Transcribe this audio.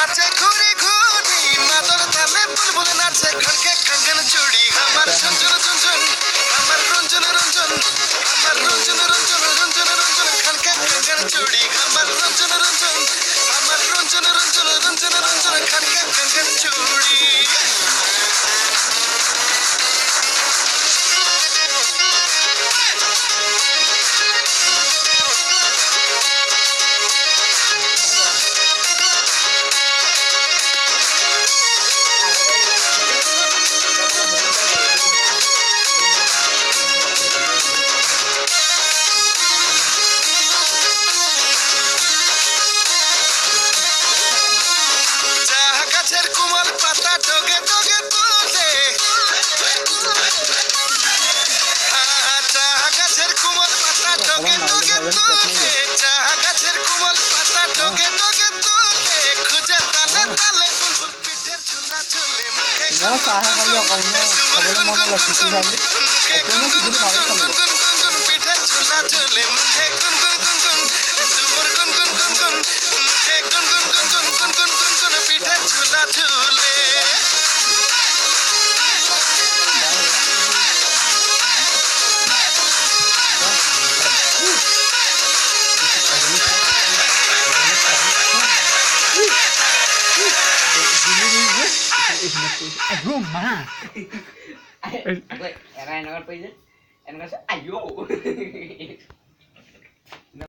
নাচে ঘুরি ঘুরি মাদর তালে বুলবুল নাচে খড়কে কাঙ্গন চুড়ি আমার ঝুনঝুন ঝুনঝুন আমার রঞ্জন রঞ্জন আমার রঞ্জন রঞ্জন রঞ্জন রঞ্জন খড়কে কাঙ্গন চুড়ি আমার রঞ্জন রঞ্জন আমার রঞ্জন রঞ্জন রঞ্জন রঞ্জন খড়কে কাঙ্গন চুড়ি গাছের কুমল পাতা ডগে ডগে তুলে চা গাছের কুমল পাতা ডগে ডগে তুলে চা গাছের কুমল পাতা ডগে ডগে তুলে খুঁজে তালে তালে বুলবুল পিঠের ঝুলা ঝুলে মুখে পিঠের ঝুলা ঝুলে মুখে গুনগুন গুনগুন ঝুমুর গুনগুন গুনগুন মুখে গুনগুন গুনগুন গুনগুন গুনগুন পিঠের ঝুলা ঝুলে Aduh, mana? Era yang nggak pede, yang nggak sih, ayo.